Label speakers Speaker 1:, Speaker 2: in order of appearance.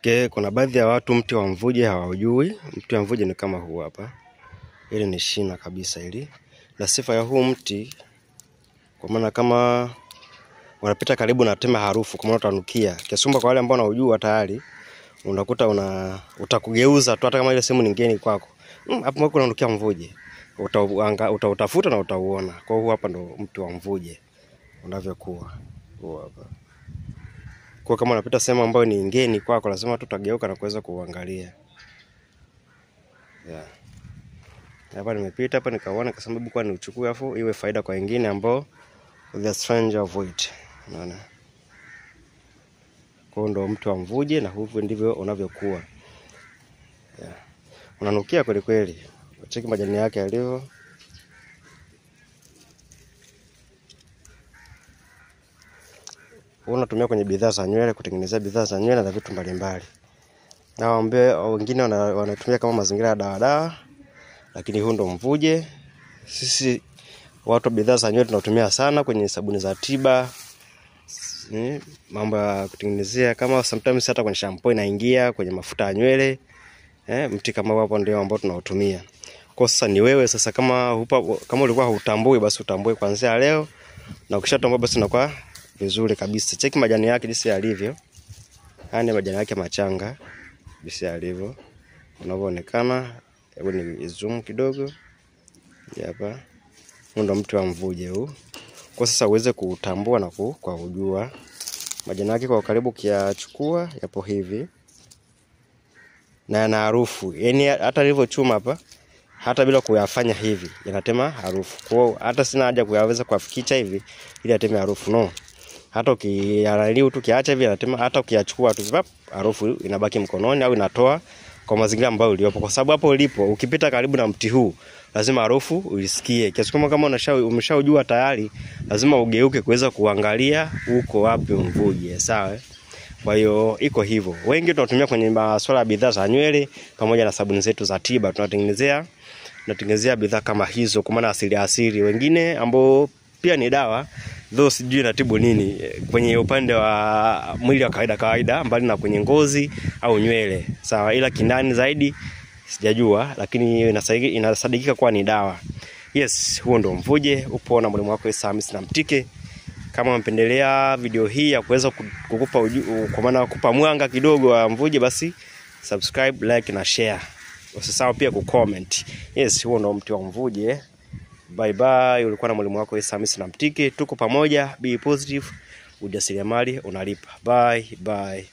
Speaker 1: Okay, kuna baadhi ya watu mti wa mvuje hawajui. Mti wa mvuje ni kama huu hapa. Hili ni shina kabisa hili. Na sifa ya huu mti, kwa maana kama unapita karibu na tema harufu, kwa maana utanukia. Kiasumba kwa wale ambao wanaujua tayari, unakuta utakugeuza tu hata kama ile sehemu ni ngeni kwako. Hapo mwako unanukia mvuje. Utautafuta na utauona. Kwa hiyo hapa ndo mti wa mvuje unavyokuwa. Huu hapa. Kwa kama unapita sehemu ambayo ni ngeni kwako, lazima tu utageuka na kuweza kuangalia. Yeah. Hapa nimepita hapa nikaona kwa sababu kwa ni uchukue afu iwe faida kwa wengine ambao the stranger of it. Unaona? Kwa ndo mtu wa mvuje na hivyo ndivyo unavyokuwa. Yeah. Unanukia kweli kweli. Cheki majani yake yalivyo. Unatumia kwenye bidhaa za nywele, kutengenezea bidhaa za nywele na vitu mbalimbali. Na wengine wanatumia kama mazingira ya dawa, lakini huu ndo mvuje. Sisi watu bidhaa za nywele tunatumia sana kwenye sabuni za tiba, mambo ya kutengenezea, kama sometimes hata kwenye shampoo inaingia, kwenye mafuta ya nywele. Mti kama hapo ndio ambao tunautumia. Kwa sasa ni wewe sasa, kama ulikuwa hutambui, basi utambue kuanzia leo, na ukishatambua basi unakuwa vizuri kabisa. Cheki majani yake jinsi yalivyo. Haya ni majani yake machanga jinsi yalivyo unavyoonekana. Hebu ni zoom kidogo hapa. Ndo mti wa mvuje huu. Kwa sasa uweze kutambua na kwa kujua majani yake kwa karibu, kiachukua yapo hivi na yana harufu. Yaani hata nilivyochuma hapa, hata bila kuyafanya hivi yanatema harufu. Kwa hiyo hata sina haja kuyaweza kuafikicha hivi ili ateme harufu, no. Hata ukiyalaliu tu kiacha hivi yanatema, hata ukiyachukua tu harufu inabaki mkononi au inatoa kwa mazingira ambayo uliopo. Kwa sababu hapo ulipo ukipita karibu na mti huu, lazima harufu uisikie. Kiasi kama umeshaujua tayari, lazima ugeuke kuweza kuangalia uko wapi mvuje, sawa? Kwa hiyo iko hivyo. Wengi tunatumia kwenye masuala ya bidhaa za nywele pamoja na sabuni zetu za tiba. Tunatengenezea bidhaa kama hizo kwa maana asili. Wengine ambao pia ni dawa, though sijui inatibu nini kwenye upande wa mwili wa kawaida mbali na kwenye ngozi au nywele, sawa, ila kindani zaidi sijajua, lakini inasadikika kuwa ni dawa. Yes, huo ndo mvuje. Upo na mwalimu wako Issa Hamisi na Mtike. Kama mpendelea video hii ya kuweza kukupa kwa maana kukupa mwanga kidogo wa mvuje, basi subscribe, like na share. Usisahau pia kucomment. Yes, huo ndo mti wa mvuje. Bye bye. Ulikuwa na mwalimu wako Issa Hamisi na Mtike. Tuko pamoja. Be positive. Ujasiriamali unalipa. Bye bye.